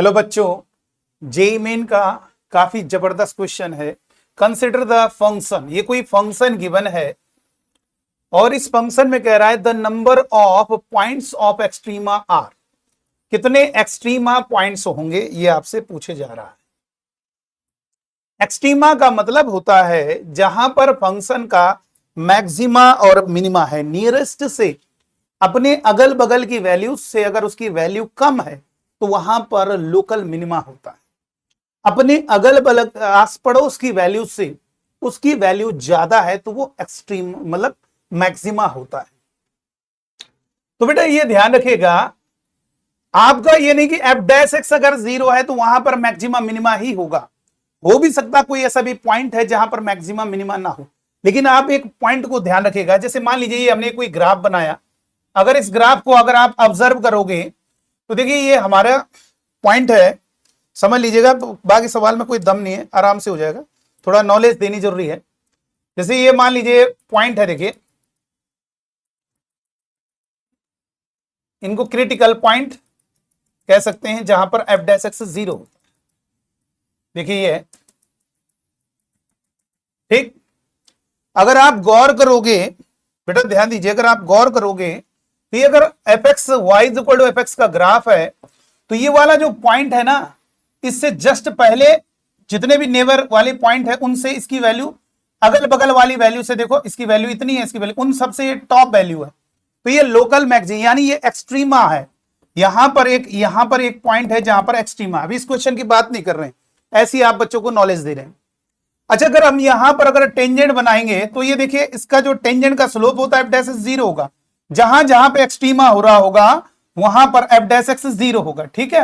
Hello बच्चों, JEE main का काफी जबरदस्त क्वेश्चन है। Consider the function. ये कोई फंक्शन गिवन है और इस फंक्शन में कह रहा है the number of points of extrema are. कितने एक्सट्रीमा पॉइंट्स होंगे ये आपसे पूछे जा रहा है। एक्सट्रीमा का मतलब होता है जहां पर फंक्शन का मैक्सिमा और मिनिमा है, नियरेस्ट से अपने अगल बगल की वैल्यू से अगर उसकी वैल्यू कम है तो वहां पर लोकल मिनिमा होता है। अपने अगल बगल आस पड़ोस की वैल्यू से उसकी वैल्यू ज्यादा है तो वो एक्सट्रीम मतलब मैक्सिमा होता है। तो बेटा ये ध्यान रखिएगा, आपका ये नहीं कि एफ डैश एक्स अगर 0 है तो वहां पर मैक्सिमा मिनिमा ही होगा। हो भी सकता कोई ऐसा भी पॉइंट है जहां पर मैक्सिमा मिनिमा ना हो, लेकिन आप एक पॉइंट को ध्यान रखिएगा। जैसे मान लीजिए ये हमने कोई ग्राफ बनाया, अगर इस ग्राफ को अगर आप ऑब्जर्व करोगे तो देखिए ये हमारा पॉइंट है, समझ लीजिएगा। तो बाकी सवाल में कोई दम नहीं है, आराम से हो जाएगा, थोड़ा नॉलेज देनी जरूरी है। जैसे ये मान लीजिए पॉइंट है, देखिए इनको क्रिटिकल पॉइंट कह सकते हैं जहां पर एफ डैश एक्स 0 होता है। देखिए ये ठीक। अगर आप गौर करोगे बेटा, ध्यान दीजिए, अगर आप गौर करोगे तो ये अगर f x y is equal to f x का ग्राफ है तो ये वाला जो पॉइंट है ना, इससे जस्ट पहले जितने भी नेबर वाले पॉइंट है उनसे इसकी वैल्यू अगल बगल वाली वैल्यू से देखो, इसकी वैल्यू इतनी है, इसकी वैल्यू उन सबसे ये टॉप वैल्यू है। तो ये लोकल मैक्सिमम यानी ये एक्सट्रीमा है। यहां पर एक पॉइंट है जहां पर एक्सट्रीमा। अभी इस क्वेश्चन की बात नहीं कर रहे हैं, ऐसी आप बच्चों को नॉलेज दे रहे हैं। अच्छा, अगर हम यहां पर अगर टेंजेंट बनाएंगे तो ये देखिए इसका जो टेंजेंट का स्लोप होता है एफ डैश एक्स 0 होगा। जहां जहां पे एक्सट्रीमा हो रहा होगा वहां पर एफ डैश एक्स 0 होगा, ठीक है।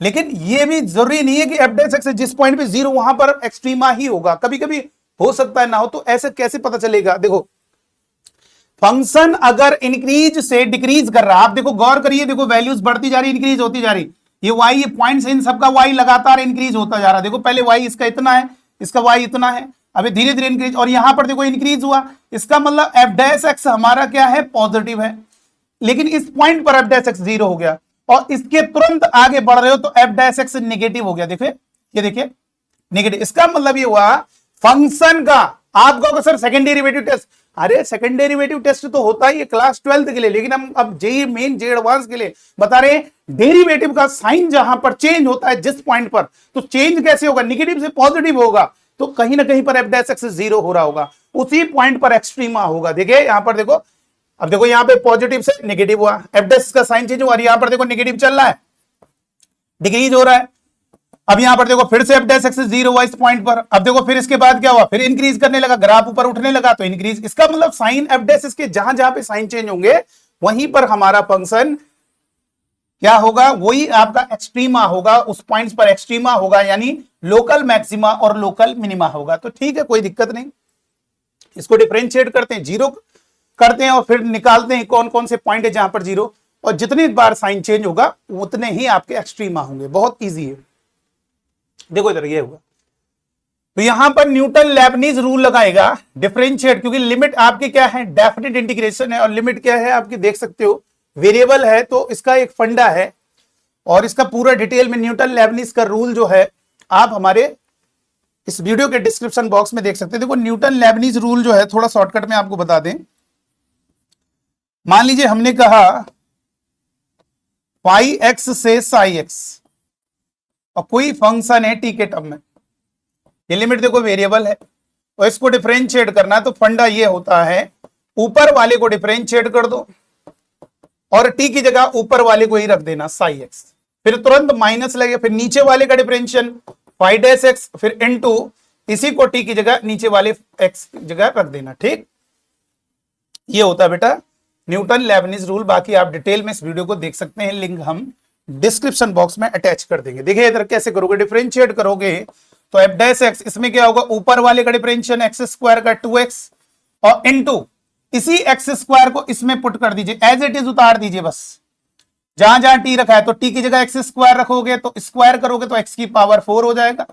लेकिन ये भी जरूरी नहीं है कि एफ डैश एक्स जिस पॉइंट पे 0 वहां पर एक्सट्रीमा ही होगा, कभी कभी हो सकता है ना हो। तो ऐसे कैसे पता चलेगा? देखो फंक्शन अगर इंक्रीज से डिक्रीज कर रहा है, आप देखो गौर करिए, देखो वैल्यूज बढ़ती जा रही, इंक्रीज होती जा रही। ये वाई, ये पॉइंट्स इन सबका वाई लगातार इंक्रीज होता जा रहा है। देखो पहले वाई इसका इतना है, इसका वाई इतना है, अभी धीरे धीरे इंक्रीज, और यहां पर देखो इंक्रीज हुआ। इसका मतलब एफ डैश एक्स हमारा क्या है? पॉजिटिव है। लेकिन इस पॉइंट पर एफ डैश एक्स 0 हो गया और इसके तुरंत आगे बढ़ रहे हो तो एफ डैश एक्स नेगेटिव हो गया। देखिए ये देखिए नेगेटिव। इसका मतलब ये हुआ फंक्शन का, आप कहोगे सर सेकंड डेरिवेटिव टेस्ट। अरे सेकंड डेरिवेटिव टेस्ट तो होता ही है क्लास 12th के लिए, लेकिन हम अब जेईई मेन जे एडवांस के लिए बता रहे हैं डेरिवेटिव का साइन जहां पर चेंज होता है जिस पॉइंट पर, तो चेंज कैसे होगा? नेगेटिव से पॉजिटिव होगा। तो कहीं ना कहीं पर एफ डैश एक्स 0 हो रहा होगा, उसी पॉइंट पर एक्सट्रीमा होगा। देखिए यहां पर देखो, अब देखो यहां पे पॉजिटिव से नेगेटिव हुआ, एफ डैश का साइन चेंज हुआ, और यहां पर देखो नेगेटिव चल रहा है, डिक्रीज हो रहा है। अब यहां पर देखो फिर से एफ डैश एक्स 0 हुआ इस पॉइंट पर। अब देखो फिर इसके बाद क्या हुआ? फिर इंक्रीज करने लगा, ग्राफ ऊपर उठने लगा तो इंक्रीज। इसका मतलब साइन एफ डैश इसके जहां जहां पे साइन चेंज होंगे वहीं पर हमारा फंक्शन क्या होगा? वही आपका एक्सट्रीमा होगा, उस पॉइंट्स पर एक्सट्रीमा होगा, यानी लोकल मैक्सिमा और लोकल मिनिमा होगा। तो ठीक है, कोई दिक्कत नहीं। इसको डिफरेंशिएट करते हैं, 0 करते हैं और फिर निकालते हैं कौन कौन से पॉइंट है जहां पर 0, और जितनी बार साइन चेंज होगा उतने ही आपके एक्सट्रीमा होंगे। बहुत ईजी है। देखो इधर ये होगा, तो यहां पर न्यूटन लेबनीज रूल लगाएगा डिफरेंशिएट, क्योंकि लिमिट आपके क्या है? डेफिनेट इंटीग्रेशन है, और लिमिट क्या है आपकी देख सकते हो, वेरिएबल है। तो इसका एक फंडा है और इसका पूरा डिटेल में न्यूटन लेबनीज का रूल जो है आप हमारे इस वीडियो के डिस्क्रिप्शन बॉक्स में देख सकते हैं। देखो न्यूटन लेबनीज रूल जो है थोड़ा शॉर्टकट में आपको बता दें। मान लीजिए हमने कहा पाई एक्स से साई एक्स और कोई फंक्शन है टी के टर्म में, ये लिमिट देखो वेरिएबल है और इसको डिफरेंशिएट करना है। तो फंडा ये होता है ऊपर वाले को डिफरेंशिएट कर दो और टी की जगह ऊपर वाले को ही रख देना साई एक्स, फिर तुरंत माइनस लगे, फिर नीचे वाले का डिफरेंशियल पाई डैश एक्स, फिर इनटू इसी को टी की जगह नीचे वाले एक्स की जगह रख देना। ठीक, ये होता है बेटा न्यूटन लेबनीज रूल। बाकी आप डिटेल में इस वीडियो को देख सकते हैं, लिंक हम डिस्क्रिप्शन बॉक्स में अटैच कर देंगे। देखिए इधर कैसे करोगे? डिफरेंशिएट करोगे तो एफ डैश एक्स, इसमें क्या होगा? ऊपर वाले का डिफरेंशियल एक्स स्क्वायर का 2x और इनटू इसी एक्स स्क्वायर को इसमें पुट कर दीजिए, एज इट इज उतार दीजिए बस। जहां जहां टी रखा है तो टी की जगह एक्स स्क्वायर रखोगे तो स्क्वायर करोगे तो एक्स की पावर 4 हो जाएगा।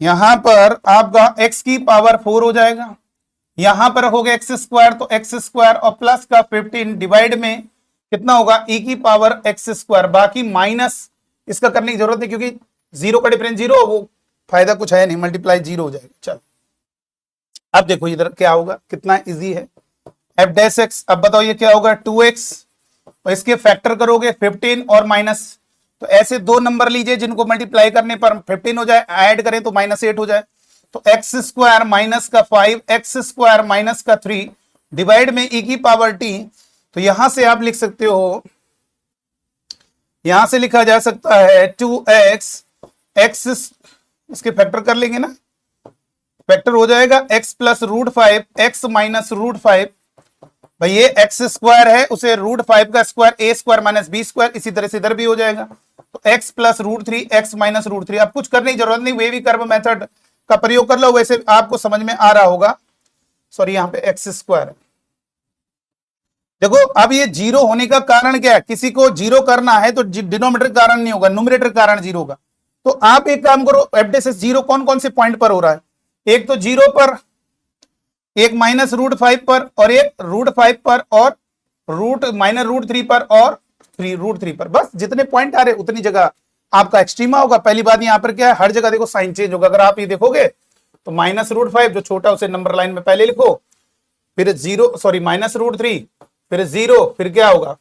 यहां पर आपका एक्स की पावर 4 हो जाएगा, यहां पर रखोगे एक्स स्क्वायर तो एक्स स्क्वायर और प्लस का 15 डिवाइड में कितना होगा e की पावर x स्क्वायर, बाकी माइनस इसका करने की जरूरत नहीं क्योंकि जीरो का डिफरेंस जीरो, वो फायदा कुछ है नहीं, मल्टीप्लाई जीरो हो जाएगा। चलो अब देखो इधर क्या होगा, कितना इजी है। एफ डैश एक्स, अब बताओ ये क्या होगा 2x, और इसके फैक्टर करोगे 15 और माइनस, तो ऐसे दो नंबर लीजिए जिनको मल्टीप्लाई करने पर 15 हो जाए, ऐड करें तो -8 हो जाए। तो एक्स स्क्वायर माइनस का 5, एक्स स्क्वायर माइनस का 3 डिवाइड में e की पावर t, तो यहां से आप लिख सकते हो, यहां से लिखा जा सकता है 2x, x इसके फैक्टर कर लेंगे ना, फैक्टर हो जाएगा x प्लस √5, x माइनस √5, भाई ये x स्क्वायर है उसे √5 का square a square minus b square, इसी तरह से इधर भी हो जाएगा। तो x प्लस √3, x माइनस √3, अब कुछ करने की जरूरत नहीं, वे भी कर्व मेथड का प्रयोग कर लो, वैसे आपको समझ में आ रहा होगा। सॉरी यहाँ पे x स्क्वायर, देखो अब ये जीरो होने का कारण क्या है, किसी को जीरो करना है तो डिनोमिनेटर कारण नहीं होगा, न्यूमरेटर कारण जीरो होगा। तो आप एक काम करो, एफ डैश एक्स जीरो कौन कौन से पॉइंट पर हो रहा है, एक तो जीरो पर, एक -√5 पर, और एक √5 पर, और -√3 पर, और √3 पर। बस जितने पॉइंट आ रहे उतनी जगह आपका एक्सट्रीमा होगा। पहली बात यहां पर क्या है, हर जगह देखो साइन चेंज होगा। अगर आप ये देखोगे तो -√5 जो छोटा उसे नंबर लाइन में पहले लिखो, फिर जीरो, सॉरी -√3, फिर जीरो, फिर क्या होगा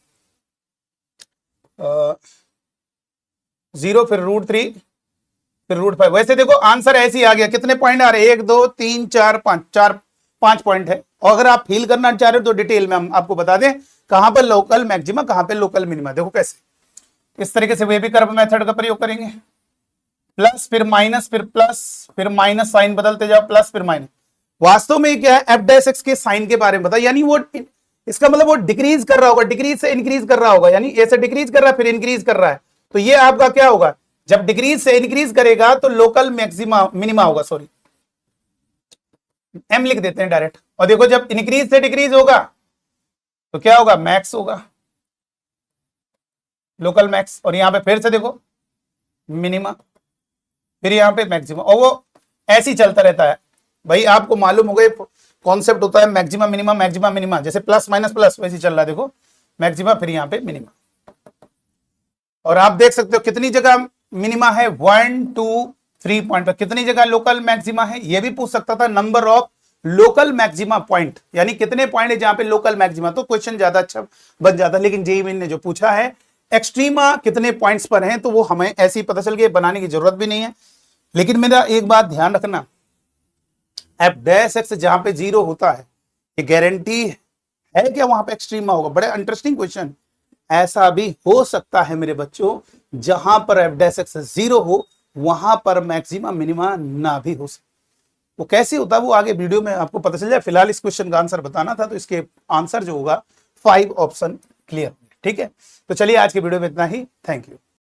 0, फिर √3, फिर √5। वैसे देखो आंसर ऐसे ही आ गया। कितने पॉइंट आ रहे हैं, 1 2 3 4 5, 5 पॉइंट है। और अगर आप फील करना चाह रहे हो तो डिटेल में हम आपको बता दें कहां पर लोकल मैक्सिमा, कहां पर लोकल मिनिमा। देखो कैसे, इस तरीके से वे भी कर्व मेथड का प्रयोग करेंगे, प्लस फिर माइनस, फिर प्लस, फिर माइनस, साइन बदलते जाओ, प्लस फिर माइनस। वास्तव में क्या है, एफ डैश एक्स के साइन के बारे में बता, यानी वो इसका मतलब वो डिक्रीज कर रहा होगा, डिक्रीज से इंक्रीज कर रहा होगा, यानी ऐसे डिक्रीज कर रहा है फिर इंक्रीज कर रहा है। तो ये आपका क्या होगा, जब डिक्रीज से इंक्रीज करेगा तो लोकल मैक्सिमा मिनिमा होगा, सॉरी एम लिख देते हैं डायरेक्ट। और देखो जब इंक्रीज से डिक्रीज होगा तो क्या होगा, मैक्स होगा, लोकल मैक्स। और यहां पे फिर से देखो मिनिमा, फिर यहां पे मैक्सिमा, और वो ऐसे ही चलता रहता है। भाई आपको मालूम हो गए कॉन्सेप्ट होता है मैक्सिमा मिनिमा, मैक्सिमा मिनिमा, जैसे प्लस माइनस प्लस वैसे चल रहा है। देखो मैक्सिमा, फिर यहां पे मिनिमा। और आप देख सकते हो कितनी जगह मिनिमा है, 1 2 3 पॉइंट पर। कितनी जगह लोकल मैक्सिमा है, ये भी पूछ सकता था, number of local maxima point, यानी कितने पॉइंट है जहां पे लोकल मैक्सिमा, तो क्वेश्चन ज्यादा अच्छा बन जाता। लेकिन जेईई मेन ने जो पूछा है एक्सट्रीमा कितने पॉइंट्स पर हैं, तो वो हमें ऐसे ही पता चल गया, बनाने की जरूरत भी नहीं है। लेकिन मेरा एक बात ध्यान रखना, एफ डैश एक्स जहां पे जीरो होता है, ये गारंटी है क्या वहां पे एक्सट्रीमा होगा? बड़े इंटरेस्टिंग क्वेश्चन। ऐसा भी हो सकता है मेरे बच्चों, जहां पर एफ डैश एक्स जीरो हो वहां पर मैक्सिमा मिनिमा ना भी हो सके। वो कैसे होता है वो आगे वीडियो में आपको पता चल जाए। फिलहाल इस क्वेश्चन का आंसर बताना था, तो इसके आंसर जो होगा 5 ऑप्शन क्लियर। ठीक है, तो चलिए आज के वीडियो में इतना ही। Thank you.